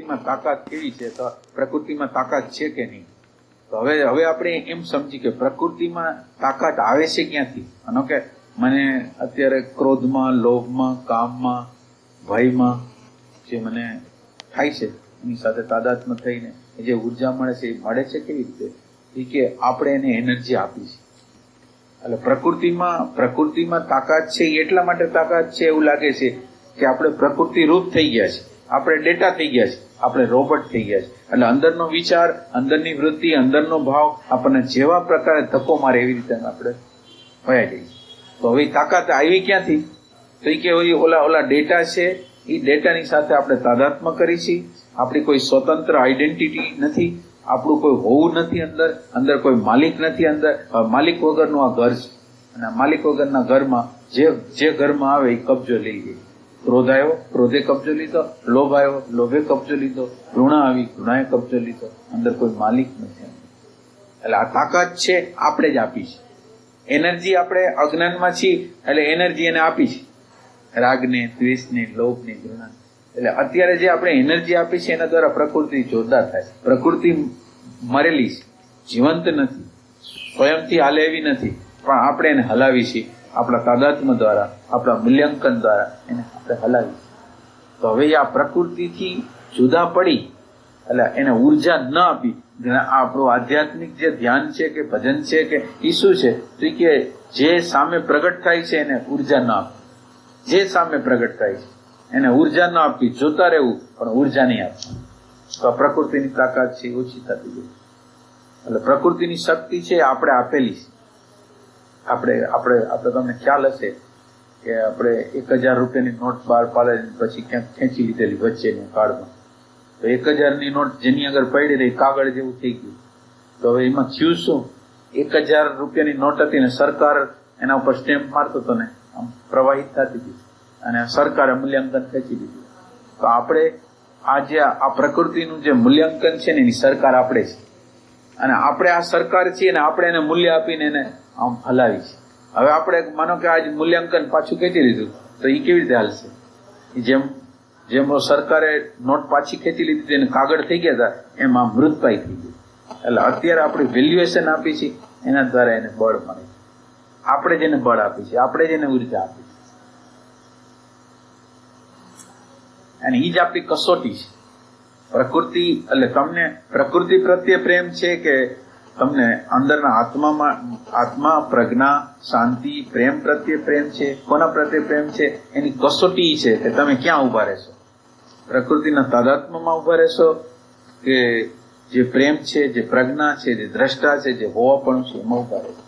પ્રકૃતિમાં તાકાત કેવી છે, તો પ્રકૃતિમાં તાકાત છે કે નહીં. તો હવે આપણે એમ સમજી કે પ્રકૃતિમાં તાકાત આવે છે ક્યાંથી. માનો કે મને અત્યારે ક્રોધમાં, લોભમાં, કામમાં, ભયમાં જે મને થાય છે એની સાથે તાદાત્મ્ય થઈને જે ઉર્જા મળે છે એ મળે છે કેવી રીતે? એ કે આપણે એને એનર્જી આપી છે. એટલે પ્રકૃતિમાં તાકાત છે. એટલા માટે તાકાત છે એવું લાગે છે કે આપણે પ્રકૃતિ રૂપ થઈ ગયા છે, આપણે ડેટા થઈ ગયા છે, આપણે રોબોટ થઈ ગયા છે. એટલે અંદરનો વિચાર, અંદરની વૃત્તિ, અંદરનો ભાવ આપણને જેવા પ્રકારે ધક્કો મારે એવી રીતે આપણે વયા જઈએ. તો હવે તાકાત આવી ક્યાંથી? તો એ કે ઓલા ડેટા છે, એ ડેટાની સાથે આપણે તાદાત્મ્ય કરી છીએ. આપણી કોઈ સ્વતંત્ર આઈડેન્ટિટી નથી, આપણું કોઈ હોવું નથી, અંદર કોઈ માલિક નથી. અંદર માલિક વગરનું આ ઘર છે, અને માલિક વગરના ઘરમાં જે ઘરમાં આવે એ કબજો લઈ લે. ક્રોધ આવ્યો, ક્રોધે કબજો લીધો, લોભ આવ્યો, લોભે કબજો લીધો, ઘૃણા આવી, ઘૃણાએ કબજો લીધો. અંદર કોઈ માલિક નથી. એટલે આ તાકાત છે આપણે જ આપી છે. એનર્જી આપણે અજ્ઞાનમાં છીએ એટલે એનર્જી એને આપી છે, રાગને, દ્વેષને, લોભને, ઘૃણા. એટલે અત્યારે જે આપણે એનર્જી આપી છે એના દ્વારા પ્રકૃતિ જોરદાર થાય. પ્રકૃતિ મરેલી છે, જીવંત નથી, સ્વયંથી હાલે એવી નથી, પણ આપણે એને હલાવી છીએ આપણા તાદાત્મ્ય દ્વારા, આપણા મૂલ્યાંકન દ્વારા એને આપણે હલાવી. તો હવે આ પ્રકૃતિથી જુદા પડી એટલે એને ઉર્જા ન આપી. આપણું આધ્યાત્મિક જે ધ્યાન છે કે ભજન છે કે એ શું છે? તો કે જે સામે પ્રગટ થાય છે એને ઉર્જા ન આપી. જે સામે પ્રગટ થાય છે એને ઉર્જા ન આપી, જોતા રહેવું પણ ઉર્જા નહીં આપવી. તો આ પ્રકૃતિની તાકાત છે ઓછી થતી ગઈ. એટલે પ્રકૃતિની શક્તિ છે આપણે આપેલી છે. આપણે તમને ખ્યાલ હશે કે આપણે 1000 રૂપિયાની નોટ બહાર પાડે પછી ક્યાંક ખેંચી લીધેલી વચ્ચેની કાળમાં. તો 1000ની નોટ જેની આગળ પડી રહી કાગળ જેવું થઈ ગયું. તો હવે એમાં થયું શું? 1000 રૂપિયાની નોટ હતી ને સરકાર એના ઉપર સ્ટેમ્પ મારતો હતો ને આમ પ્રવાહિત થતી હતી અને સરકારે મૂલ્યાંકન ખેંચી લીધું. તો આપણે આ પ્રકૃતિનું જે મૂલ્યાંકન છે ને એની સરકાર આપણે છે, અને આપણે આ સરકાર છીએ ને આપણે એને મૂલ્ય આપીને એને આમ હલાવી છે. હવે આપણે માનો કે આજ મૂલ્યાંકન પાછું ખેંચી લીધું તો એ કેવી રીતે હાલશે? જેમ સરકારે નોટ પાછી ખેંચી લીધી એને કાગળ થઈ ગયા હતા એમાં મૃતપાય થઈ ગયું. એટલે અત્યારે આપણે વેલ્યુએશન આપી છે એના દ્વારા એને બળ મળે. આપણે જેને બળ આપી છે, આપણે જેને ઉર્જા આપી છે, અને એ જ આપણી કસોટી છે. પ્રકૃતિ એટલે તમને પ્રકૃતિ પ્રત્યે પ્રેમ છે કે તમને અંદરના આત્મા, પ્રજ્ઞા, શાંતિ, પ્રેમ પ્રત્યે પ્રેમ છે? કોના પ્રત્યે પ્રેમ છે એની કસોટી છે કે તમે ક્યાં ઉભા રહેશો. પ્રકૃતિના તાદાત્મ્યમાં ઉભા રહેશો કે જે પ્રેમ છે, જે પ્રજ્ઞા છે, જે દ્રષ્ટા છે, જે હોવાપણું છે એમાં ઉભા રહેશો.